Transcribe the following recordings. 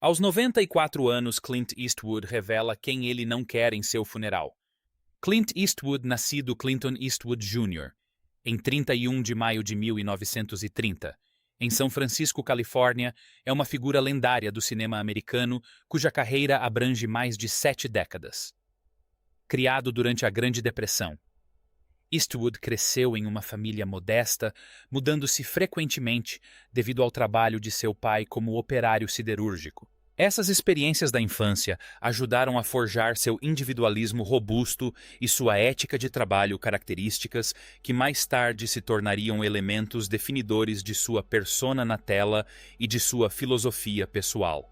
Aos 94 anos, Clint Eastwood revela quem ele não quer em seu funeral. Clint Eastwood, nascido Clinton Eastwood Jr., em 31 de maio de 1930, em São Francisco, Califórnia, é uma figura lendária do cinema americano cuja carreira abrange mais de 7 décadas. Criado durante a Grande Depressão, Eastwood cresceu em uma família modesta, mudando-se frequentemente devido ao trabalho de seu pai como operário siderúrgico. Essas experiências da infância ajudaram a forjar seu individualismo robusto e sua ética de trabalho, características que mais tarde se tornariam elementos definidores de sua persona na tela e de sua filosofia pessoal.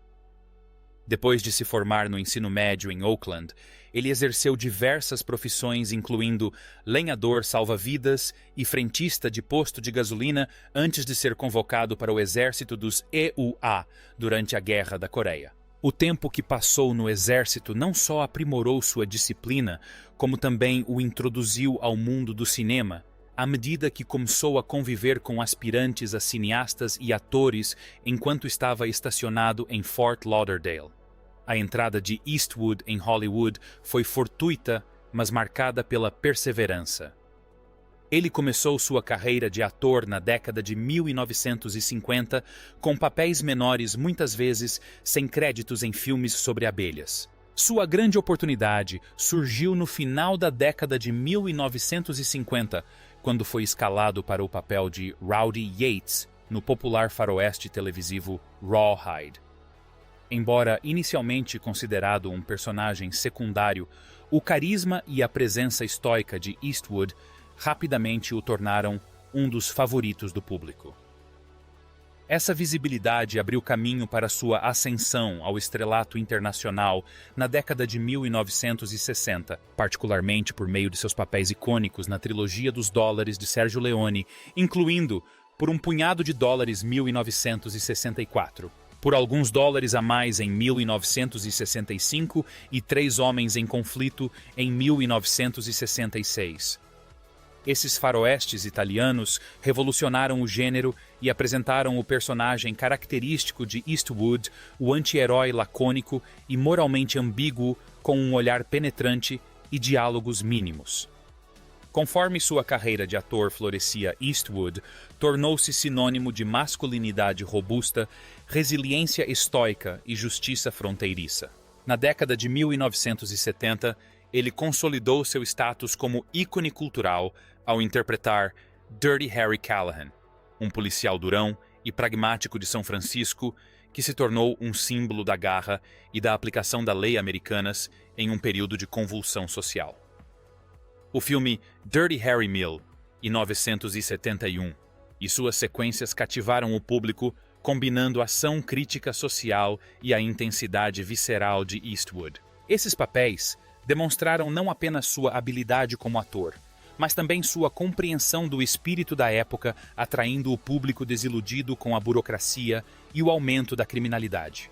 Depois de se formar no ensino médio em Oakland, ele exerceu diversas profissões, incluindo lenhador salva-vidas e frentista de posto de gasolina antes de ser convocado para o exército dos EUA durante a Guerra da Coreia. O tempo que passou no exército não só aprimorou sua disciplina, como também o introduziu ao mundo do cinema, à medida que começou a conviver com aspirantes a cineastas e atores enquanto estava estacionado em Fort Lauderdale. A entrada de Eastwood em Hollywood foi fortuita, mas marcada pela perseverança. Ele começou sua carreira de ator na década de 1950 com papéis menores, muitas vezes sem créditos em filmes sobre abelhas. Sua grande oportunidade surgiu no final da década de 1950, quando foi escalado para o papel de Rowdy Yates no popular faroeste televisivo Rawhide. Embora inicialmente considerado um personagem secundário, o carisma e a presença estoica de Eastwood rapidamente o tornaram um dos favoritos do público. Essa visibilidade abriu caminho para sua ascensão ao estrelato internacional na década de 1960, particularmente por meio de seus papéis icônicos na trilogia dos dólares de Sergio Leone, incluindo Por um Punhado de Dólares 1964. Por Alguns Dólares a Mais em 1965 e Três Homens em Conflito em 1966. Esses faroestes italianos revolucionaram o gênero e apresentaram o personagem característico de Eastwood, o anti-herói lacônico e moralmente ambíguo, com um olhar penetrante e diálogos mínimos. Conforme sua carreira de ator florescia, Eastwood tornou-se sinônimo de masculinidade robusta, resiliência estoica e justiça fronteiriça. Na década de 1970, ele consolidou seu status como ícone cultural ao interpretar Dirty Harry Callahan, um policial durão e pragmático de São Francisco que se tornou um símbolo da garra e da aplicação da lei americanas em um período de convulsão social. O filme Dirty Harry 1971 e suas sequências cativaram o público, combinando ação crítica social e a intensidade visceral de Eastwood. Esses papéis demonstraram não apenas sua habilidade como ator, mas também sua compreensão do espírito da época, atraindo o público desiludido com a burocracia e o aumento da criminalidade.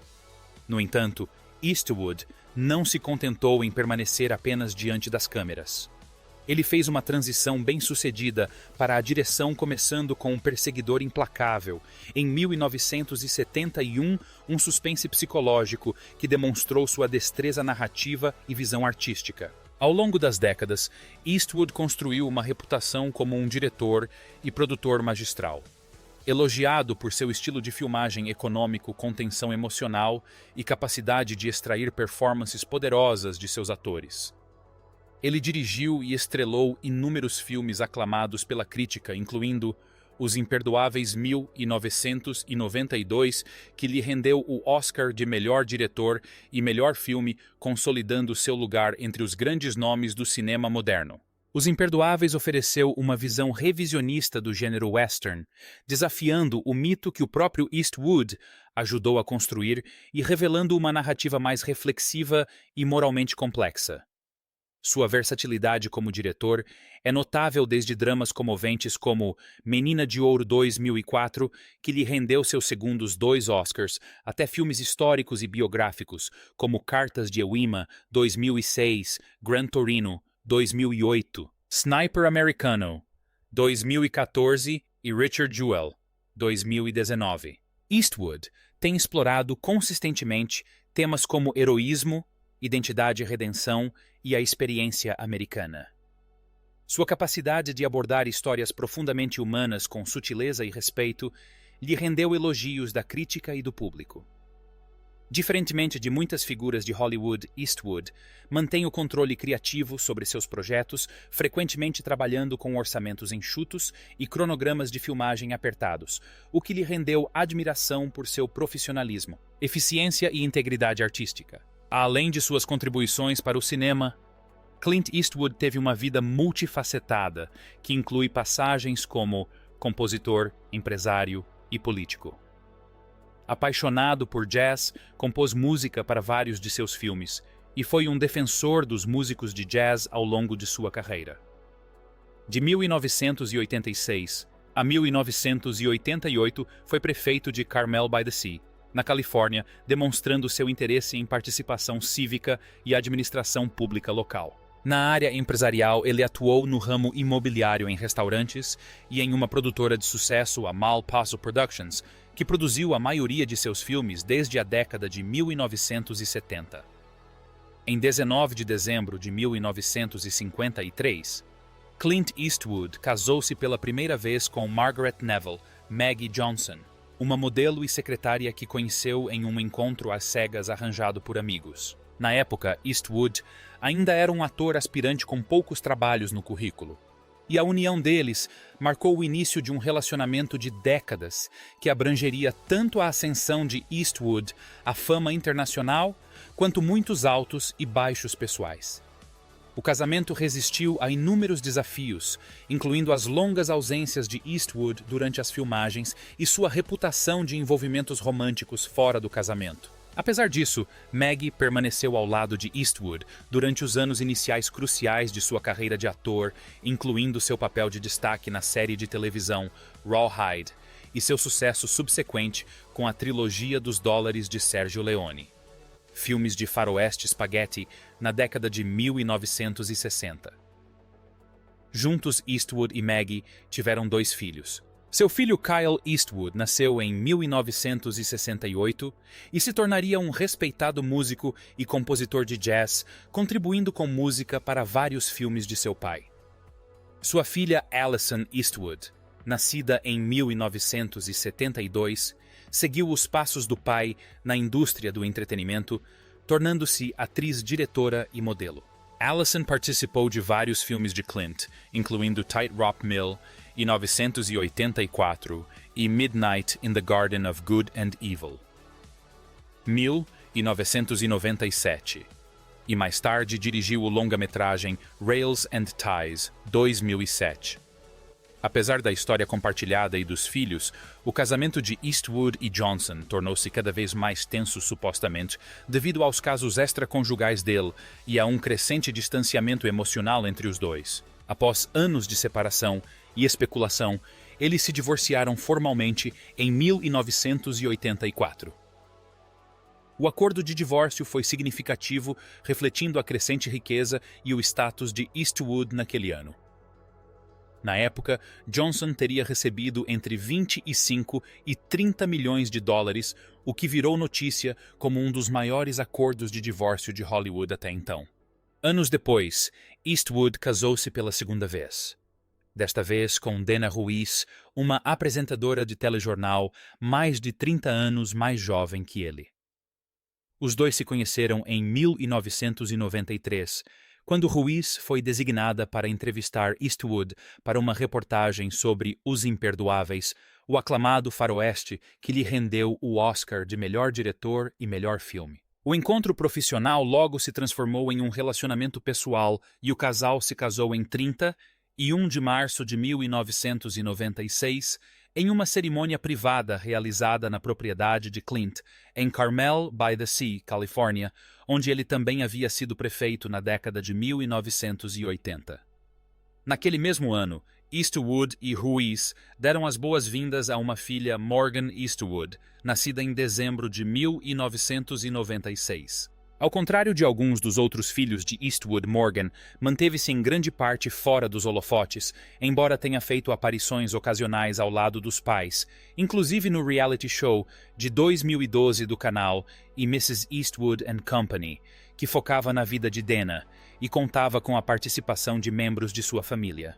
No entanto, Eastwood não se contentou em permanecer apenas diante das câmeras. Ele fez uma transição bem-sucedida para a direção, começando com Um Perseguidor Implacável, em 1971, um suspense psicológico que demonstrou sua destreza narrativa e visão artística. Ao longo das décadas, Eastwood construiu uma reputação como um diretor e produtor magistral. Elogiado por seu estilo de filmagem econômico com tensão emocional e capacidade de extrair performances poderosas de seus atores. Ele dirigiu e estrelou inúmeros filmes aclamados pela crítica, incluindo Os Imperdoáveis 1992, que lhe rendeu o Oscar de melhor diretor e melhor filme, consolidando seu lugar entre os grandes nomes do cinema moderno. Os Imperdoáveis ofereceu uma visão revisionista do gênero western, desafiando o mito que o próprio Eastwood ajudou a construir e revelando uma narrativa mais reflexiva e moralmente complexa. Sua versatilidade como diretor é notável desde dramas comoventes como Menina de Ouro 2004, que lhe rendeu seus segundos 2 Oscars, até filmes históricos e biográficos como Cartas de Iwo 2006, Gran Torino 2008, Sniper Americano 2014 e Richard Jewell 2019. Eastwood tem explorado consistentemente temas como heroísmo, identidade e redenção e a experiência americana. Sua capacidade de abordar histórias profundamente humanas com sutileza e respeito lhe rendeu elogios da crítica e do público. Diferentemente de muitas figuras de Hollywood, Eastwood mantém o controle criativo sobre seus projetos, frequentemente trabalhando com orçamentos enxutos e cronogramas de filmagem apertados, o que lhe rendeu admiração por seu profissionalismo, eficiência e integridade artística. Além de suas contribuições para o cinema, Clint Eastwood teve uma vida multifacetada, que inclui passagens como compositor, empresário e político. Apaixonado por jazz, compôs música para vários de seus filmes e foi um defensor dos músicos de jazz ao longo de sua carreira. De 1986 a 1988, foi prefeito de Carmel by the Sea, na Califórnia, demonstrando seu interesse em participação cívica e administração pública local. Na área empresarial, ele atuou no ramo imobiliário em restaurantes e em uma produtora de sucesso, a Mal Paso Productions, que produziu a maioria de seus filmes desde a década de 1970. Em 19 de dezembro de 1953, Clint Eastwood casou-se pela primeira vez com Margaret Neville, Maggie Johnson, uma modelo e secretária que conheceu em um encontro às cegas arranjado por amigos. Na época, Eastwood ainda era um ator aspirante com poucos trabalhos no currículo. E a união deles marcou o início de um relacionamento de décadas que abrangeria tanto a ascensão de Eastwood à fama internacional, quanto muitos altos e baixos pessoais. O casamento resistiu a inúmeros desafios, incluindo as longas ausências de Eastwood durante as filmagens e sua reputação de envolvimentos românticos fora do casamento. Apesar disso, Maggie permaneceu ao lado de Eastwood durante os anos iniciais cruciais de sua carreira de ator, incluindo seu papel de destaque na série de televisão Rawhide e seu sucesso subsequente com a trilogia dos dólares de Sergio Leone, filmes de faroeste spaghetti na década de 1960. Juntos, Eastwood e Maggie tiveram 2 filhos. Seu filho Kyle Eastwood nasceu em 1968 e se tornaria um respeitado músico e compositor de jazz, contribuindo com música para vários filmes de seu pai. Sua filha Alison Eastwood, nascida em 1972, seguiu os passos do pai na indústria do entretenimento, tornando-se atriz, diretora e modelo. Alison participou de vários filmes de Clint, incluindo Tightrope Mill, e 1984 e Midnight in the Garden of Good and Evil. 1997. E mais tarde dirigiu o longa-metragem Rails and Ties, 2007. Apesar da história compartilhada e dos filhos, o casamento de Eastwood e Johnson tornou-se cada vez mais tenso supostamente devido aos casos extraconjugais dele e a um crescente distanciamento emocional entre os dois. Após anos de separação e especulação, eles se divorciaram formalmente em 1984. O acordo de divórcio foi significativo, refletindo a crescente riqueza e o status de Eastwood naquele ano. Na época, Johnson teria recebido entre 25 e 30 milhões de dólares, o que virou notícia como um dos maiores acordos de divórcio de Hollywood até então. Anos depois, Eastwood casou-se pela segunda vez. Desta vez com Dana Ruiz, uma apresentadora de telejornal mais de 30 anos mais jovem que ele. Os dois se conheceram em 1993, quando Ruiz foi designada para entrevistar Eastwood para uma reportagem sobre Os Imperdoáveis, o aclamado faroeste que lhe rendeu o Oscar de melhor diretor e melhor filme. O encontro profissional logo se transformou em um relacionamento pessoal e o casal se casou em 31 de março de 1996, em uma cerimônia privada realizada na propriedade de Clint, em Carmel by the Sea, Califórnia, onde ele também havia sido prefeito na década de 1980. Naquele mesmo ano, Eastwood e Ruiz deram as boas-vindas a uma filha, Morgan Eastwood, nascida em dezembro de 1996. Ao contrário de alguns dos outros filhos de Eastwood, Morgan manteve-se em grande parte fora dos holofotes, embora tenha feito aparições ocasionais ao lado dos pais, inclusive no reality show de 2012 do canal e Mrs. Eastwood and Company, que focava na vida de Dana e contava com a participação de membros de sua família.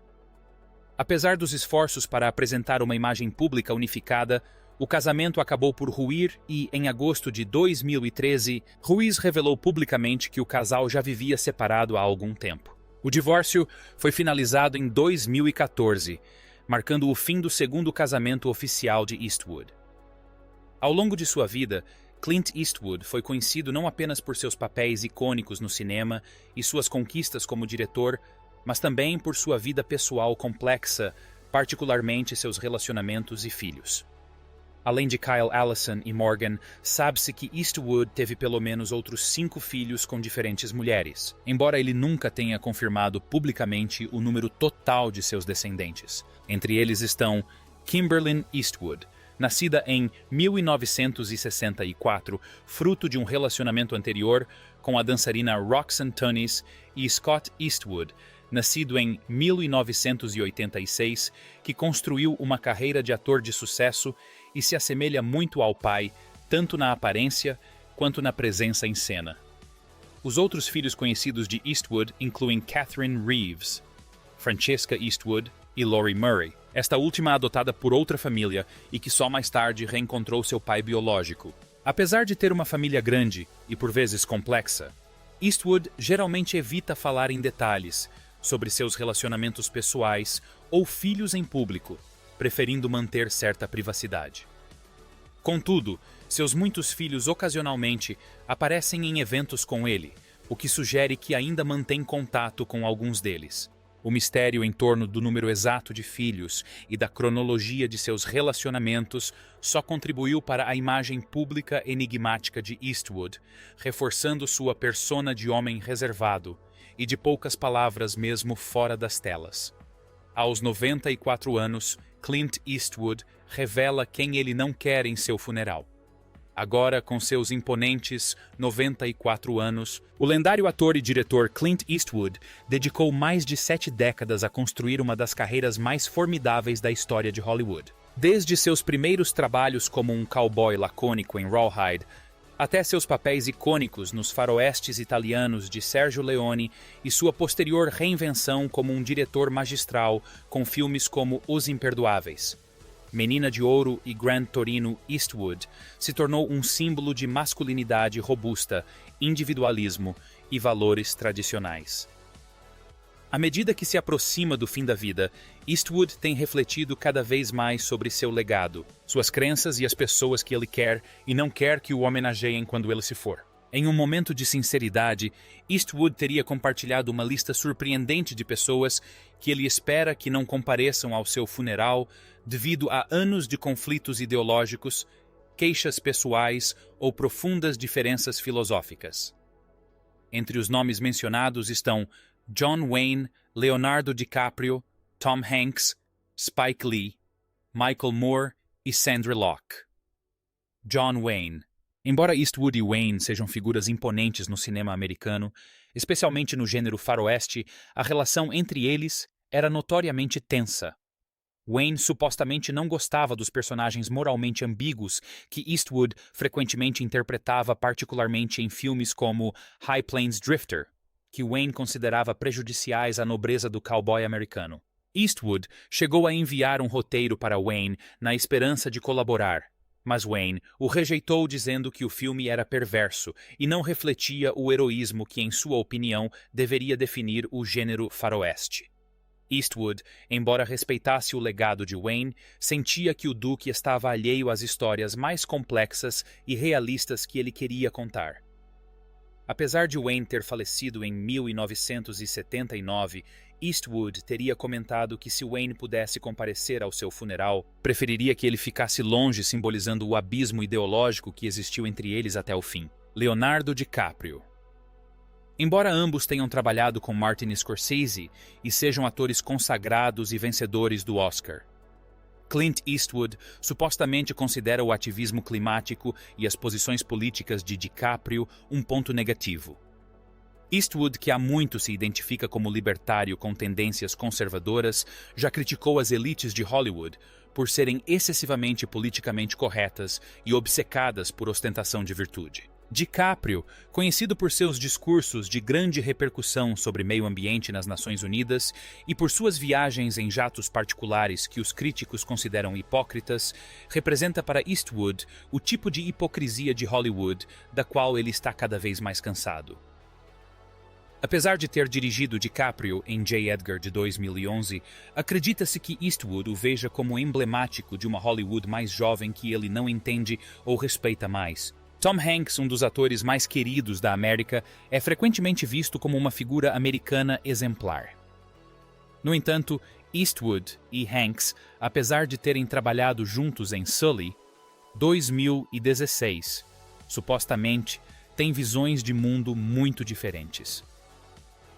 Apesar dos esforços para apresentar uma imagem pública unificada, o casamento acabou por ruir e, em agosto de 2013, Ruiz revelou publicamente que o casal já vivia separado há algum tempo. O divórcio foi finalizado em 2014, marcando o fim do segundo casamento oficial de Eastwood. Ao longo de sua vida, Clint Eastwood foi conhecido não apenas por seus papéis icônicos no cinema e suas conquistas como diretor, mas também por sua vida pessoal complexa, particularmente seus relacionamentos e filhos. Além de Kyle Allison e Morgan, sabe-se que Eastwood teve pelo menos outros 5 filhos com diferentes mulheres, embora ele nunca tenha confirmado publicamente o número total de seus descendentes. Entre eles estão Kimberlyn Eastwood, nascida em 1964, fruto de um relacionamento anterior com a dançarina Roxanne Tunis, e Scott Eastwood, nascido em 1986, que construiu uma carreira de ator de sucesso e se assemelha muito ao pai, tanto na aparência quanto na presença em cena. Os outros filhos conhecidos de Eastwood incluem Catherine Reeves, Francesca Eastwood e Lori Murray, esta última adotada por outra família e que só mais tarde reencontrou seu pai biológico. Apesar de ter uma família grande e por vezes complexa, Eastwood geralmente evita falar em detalhes sobre seus relacionamentos pessoais ou filhos em público, preferindo manter certa privacidade. Contudo, seus muitos filhos ocasionalmente aparecem em eventos com ele, o que sugere que ainda mantém contato com alguns deles. O mistério em torno do número exato de filhos e da cronologia de seus relacionamentos só contribuiu para a imagem pública enigmática de Eastwood, reforçando sua persona de homem reservado e de poucas palavras mesmo fora das telas. Aos 94 anos, Clint Eastwood revela quem ele não quer em seu funeral. Agora, com seus imponentes 94 anos, o lendário ator e diretor Clint Eastwood dedicou mais de 7 décadas a construir uma das carreiras mais formidáveis da história de Hollywood. Desde seus primeiros trabalhos como um cowboy lacônico em Rawhide, até seus papéis icônicos nos faroestes italianos de Sergio Leone e sua posterior reinvenção como um diretor magistral com filmes como Os Imperdoáveis. Menina de Ouro e Gran Torino, Eastwood se tornou um símbolo de masculinidade robusta, individualismo e valores tradicionais. À medida que se aproxima do fim da vida, Eastwood tem refletido cada vez mais sobre seu legado, suas crenças e as pessoas que ele quer e não quer que o homenageiem quando ele se for. Em um momento de sinceridade, Eastwood teria compartilhado uma lista surpreendente de pessoas que ele espera que não compareçam ao seu funeral devido a anos de conflitos ideológicos, queixas pessoais ou profundas diferenças filosóficas. Entre os nomes mencionados estão John Wayne, Leonardo DiCaprio, Tom Hanks, Spike Lee, Michael Moore e Sandra Locke. John Wayne. Embora Eastwood e Wayne sejam figuras imponentes no cinema americano, especialmente no gênero faroeste, a relação entre eles era notoriamente tensa. Wayne supostamente não gostava dos personagens moralmente ambíguos que Eastwood frequentemente interpretava, particularmente em filmes como High Plains Drifter, que Wayne considerava prejudiciais à nobreza do cowboy americano. Eastwood chegou a enviar um roteiro para Wayne na esperança de colaborar, mas Wayne o rejeitou dizendo que o filme era perverso e não refletia o heroísmo que, em sua opinião, deveria definir o gênero faroeste. Eastwood, embora respeitasse o legado de Wayne, sentia que o Duque estava alheio às histórias mais complexas e realistas que ele queria contar. Apesar de Wayne ter falecido em 1979, Eastwood teria comentado que se Wayne pudesse comparecer ao seu funeral, preferiria que ele ficasse longe, simbolizando o abismo ideológico que existiu entre eles até o fim. Leonardo DiCaprio. Embora ambos tenham trabalhado com Martin Scorsese e sejam atores consagrados e vencedores do Oscar, Clint Eastwood supostamente considera o ativismo climático e as posições políticas de DiCaprio um ponto negativo. Eastwood, que há muito se identifica como libertário com tendências conservadoras, já criticou as elites de Hollywood por serem excessivamente politicamente corretas e obcecadas por ostentação de virtude. DiCaprio, conhecido por seus discursos de grande repercussão sobre meio ambiente nas Nações Unidas e por suas viagens em jatos particulares que os críticos consideram hipócritas, representa para Eastwood o tipo de hipocrisia de Hollywood da qual ele está cada vez mais cansado. Apesar de ter dirigido DiCaprio em J. Edgar de 2011, acredita-se que Eastwood o veja como emblemático de uma Hollywood mais jovem que ele não entende ou respeita mais. Tom Hanks, um dos atores mais queridos da América, é frequentemente visto como uma figura americana exemplar. No entanto, Eastwood e Hanks, apesar de terem trabalhado juntos em Sully, 2016, supostamente, têm visões de mundo muito diferentes.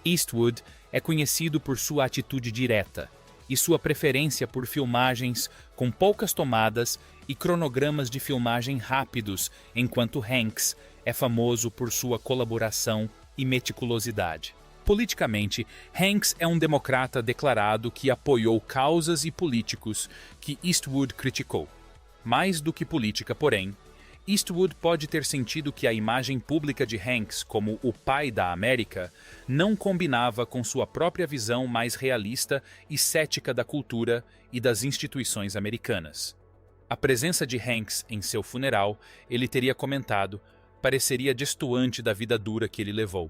Eastwood é conhecido por sua atitude direta e sua preferência por filmagens com poucas tomadas e cronogramas de filmagem rápidos, enquanto Hanks é famoso por sua colaboração e meticulosidade. Politicamente, Hanks é um democrata declarado que apoiou causas e políticos que Eastwood criticou. Mais do que política, porém, Eastwood pode ter sentido que a imagem pública de Hanks como o pai da América não combinava com sua própria visão mais realista e cética da cultura e das instituições americanas. A presença de Hanks em seu funeral, ele teria comentado, pareceria destoante da vida dura que ele levou.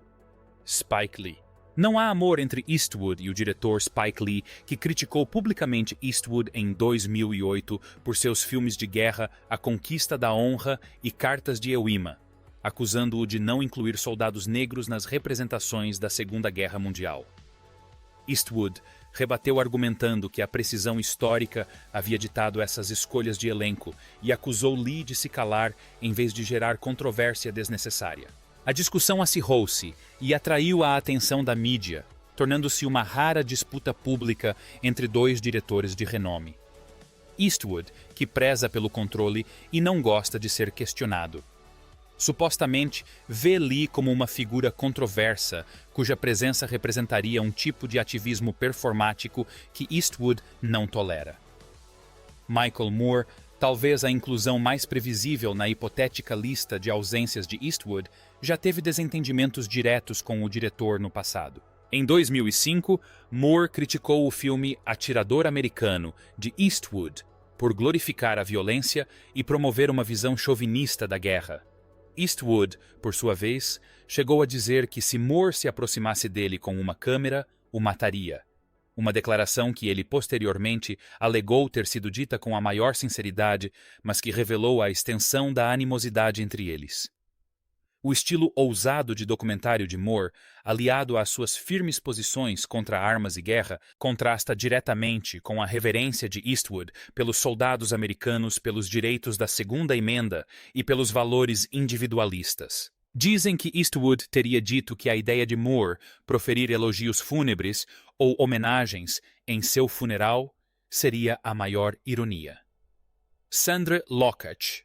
Spike Lee. Não há amor entre Eastwood e o diretor Spike Lee, que criticou publicamente Eastwood em 2008 por seus filmes de guerra A Conquista da Honra e Cartas de Iwo, acusando-o de não incluir soldados negros nas representações da Segunda Guerra Mundial. Eastwood rebateu argumentando que a precisão histórica havia ditado essas escolhas de elenco e acusou Lee de se calar em vez de gerar controvérsia desnecessária. A discussão acirrou-se e atraiu a atenção da mídia, tornando-se uma rara disputa pública entre dois diretores de renome. Eastwood, que preza pelo controle e não gosta de ser questionado. Supostamente, vê Lee como uma figura controversa, cuja presença representaria um tipo de ativismo performático que Eastwood não tolera. Michael Moore, talvez a inclusão mais previsível na hipotética lista de ausências de Eastwood, já teve desentendimentos diretos com o diretor no passado. Em 2005, Moore criticou o filme Atirador Americano, de Eastwood, por glorificar a violência e promover uma visão chauvinista da guerra. Eastwood, por sua vez, chegou a dizer que se Moore se aproximasse dele com uma câmera, o mataria. Uma declaração que ele posteriormente alegou ter sido dita com a maior sinceridade, mas que revelou a extensão da animosidade entre eles. O estilo ousado de documentário de Moore, aliado às suas firmes posições contra armas e guerra, contrasta diretamente com a reverência de Eastwood pelos soldados americanos, pelos direitos da Segunda Emenda e pelos valores individualistas. Dizem que Eastwood teria dito que a ideia de Moore proferir elogios fúnebres ou homenagens em seu funeral seria a maior ironia. Sandra Lockhart.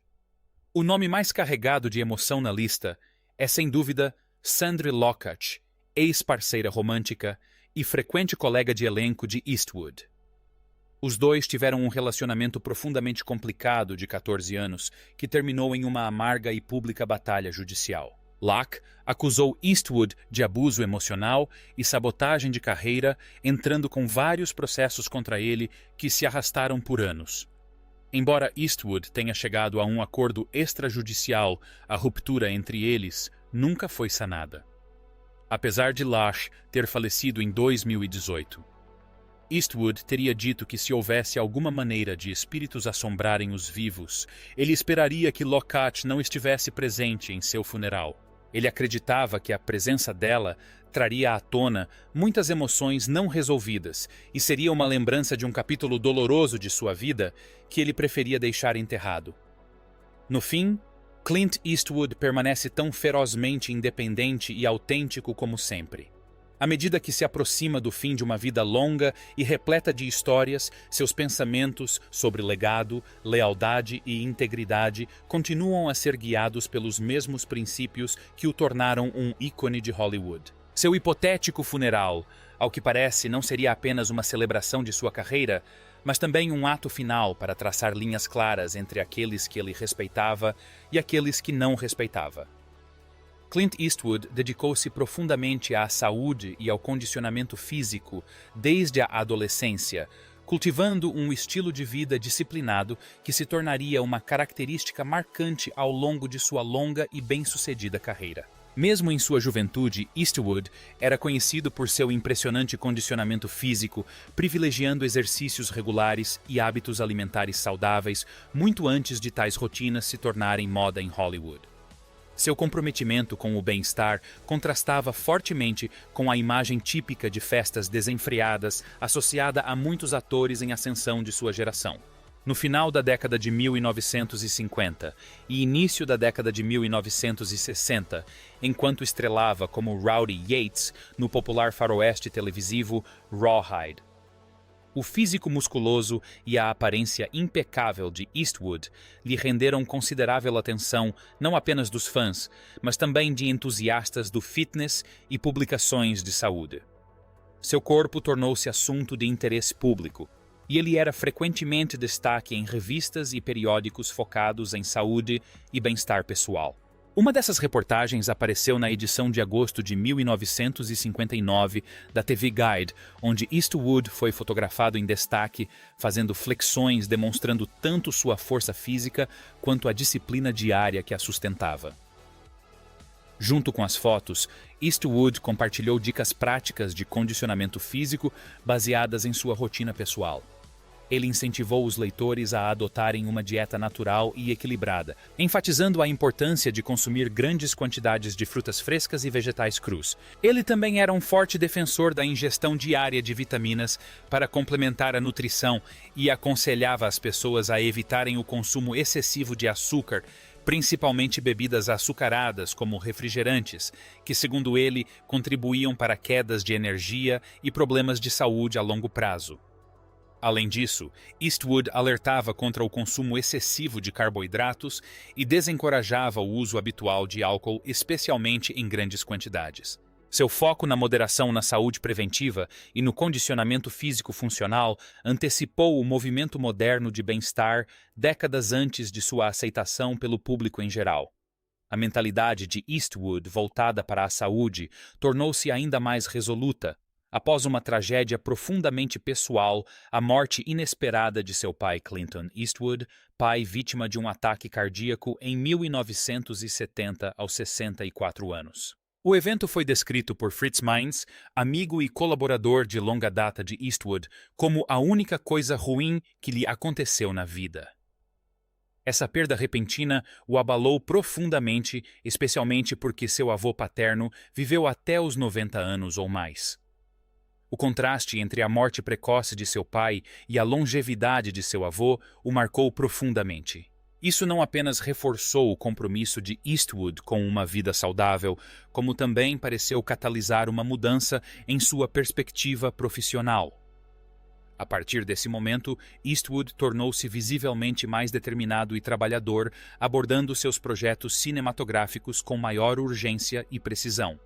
O nome mais carregado de emoção na lista é, sem dúvida, Sandra Lockhart, ex-parceira romântica e frequente colega de elenco de Eastwood. Os dois tiveram um relacionamento profundamente complicado de 14 anos, que terminou em uma amarga e pública batalha judicial. Locke acusou Eastwood de abuso emocional e sabotagem de carreira, entrando com vários processos contra ele que se arrastaram por anos. Embora Eastwood tenha chegado a um acordo extrajudicial, a ruptura entre eles nunca foi sanada. Apesar de Lash ter falecido em 2018. Eastwood teria dito que se houvesse alguma maneira de espíritos assombrarem os vivos, ele esperaria que Lockhart não estivesse presente em seu funeral. Ele acreditava que a presença dela traria à tona muitas emoções não resolvidas e seria uma lembrança de um capítulo doloroso de sua vida que ele preferia deixar enterrado. No fim, Clint Eastwood permanece tão ferozmente independente e autêntico como sempre. À medida que se aproxima do fim de uma vida longa e repleta de histórias, seus pensamentos sobre legado, lealdade e integridade continuam a ser guiados pelos mesmos princípios que o tornaram um ícone de Hollywood. Seu hipotético funeral, ao que parece, não seria apenas uma celebração de sua carreira, mas também um ato final para traçar linhas claras entre aqueles que ele respeitava e aqueles que não respeitava. Clint Eastwood dedicou-se profundamente à saúde e ao condicionamento físico desde a adolescência, cultivando um estilo de vida disciplinado que se tornaria uma característica marcante ao longo de sua longa e bem-sucedida carreira. Mesmo em sua juventude, Eastwood era conhecido por seu impressionante condicionamento físico, privilegiando exercícios regulares e hábitos alimentares saudáveis muito antes de tais rotinas se tornarem moda em Hollywood. Seu comprometimento com o bem-estar contrastava fortemente com a imagem típica de festas desenfreadas associada a muitos atores em ascensão de sua geração. No final da década de 1950 e início da década de 1960, enquanto estrelava como Rowdy Yates no popular faroeste televisivo Rawhide. O físico musculoso e a aparência impecável de Eastwood lhe renderam considerável atenção não apenas dos fãs, mas também de entusiastas do fitness e publicações de saúde. Seu corpo tornou-se assunto de interesse público, e ele era frequentemente destaque em revistas e periódicos focados em saúde e bem-estar pessoal. Uma dessas reportagens apareceu na edição de agosto de 1959 da TV Guide, onde Eastwood foi fotografado em destaque, fazendo flexões demonstrando tanto sua força física quanto a disciplina diária que a sustentava. Junto com as fotos, Eastwood compartilhou dicas práticas de condicionamento físico baseadas em sua rotina pessoal. Ele incentivou os leitores a adotarem uma dieta natural e equilibrada, enfatizando a importância de consumir grandes quantidades de frutas frescas e vegetais crus. Ele também era um forte defensor da ingestão diária de vitaminas para complementar a nutrição e aconselhava as pessoas a evitarem o consumo excessivo de açúcar, principalmente bebidas açucaradas como refrigerantes, que, segundo ele, contribuíam para quedas de energia e problemas de saúde a longo prazo. Além disso, Eastwood alertava contra o consumo excessivo de carboidratos e desencorajava o uso habitual de álcool, especialmente em grandes quantidades. Seu foco na moderação na saúde preventiva e no condicionamento físico funcional antecipou o movimento moderno de bem-estar décadas antes de sua aceitação pelo público em geral. A mentalidade de Eastwood voltada para a saúde tornou-se ainda mais resoluta após uma tragédia profundamente pessoal, a morte inesperada de seu pai Clinton Eastwood, pai vítima de um ataque cardíaco em 1970 aos 64 anos. O evento foi descrito por Fritz Mainz, amigo e colaborador de longa data de Eastwood, como a única coisa ruim que lhe aconteceu na vida. Essa perda repentina o abalou profundamente, especialmente porque seu avô paterno viveu até os 90 anos ou mais. O contraste entre a morte precoce de seu pai e a longevidade de seu avô o marcou profundamente. Isso não apenas reforçou o compromisso de Eastwood com uma vida saudável, como também pareceu catalisar uma mudança em sua perspectiva profissional. A partir desse momento, Eastwood tornou-se visivelmente mais determinado e trabalhador, abordando seus projetos cinematográficos com maior urgência e precisão.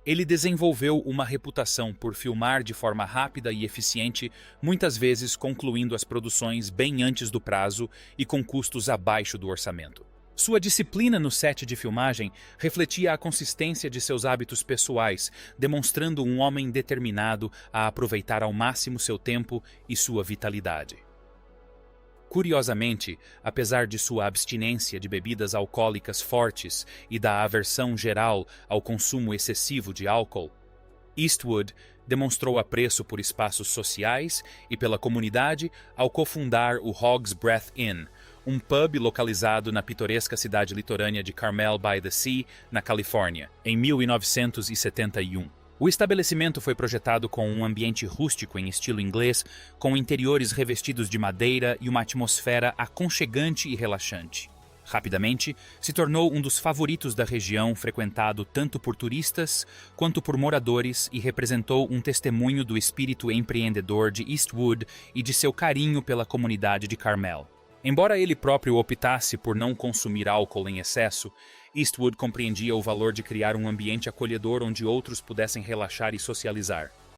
Ele desenvolveu uma reputação por filmar de forma rápida e eficiente, muitas vezes concluindo as produções bem antes do prazo e com custos abaixo do orçamento. Sua disciplina no set de filmagem refletia a consistência de seus hábitos pessoais, demonstrando um homem determinado a aproveitar ao máximo seu tempo e sua vitalidade. Curiosamente, apesar de sua abstinência de bebidas alcoólicas fortes e da aversão geral ao consumo excessivo de álcool, Eastwood demonstrou apreço por espaços sociais e pela comunidade ao cofundar o Hog's Breath Inn, um pub localizado na pitoresca cidade litorânea de Carmel by the Sea, na Califórnia, em 1971. O estabelecimento foi projetado com um ambiente rústico em estilo inglês, com interiores revestidos de madeira e uma atmosfera aconchegante e relaxante. Rapidamente, se tornou um dos favoritos da região, frequentado tanto por turistas quanto por moradores, e representou um testemunho do espírito empreendedor de Eastwood e de seu carinho pela comunidade de Carmel. Embora ele próprio optasse por não consumir álcool em excesso, Eastwood compreendia o valor de criar um ambiente acolhedor onde outros pudessem relaxar e socializar.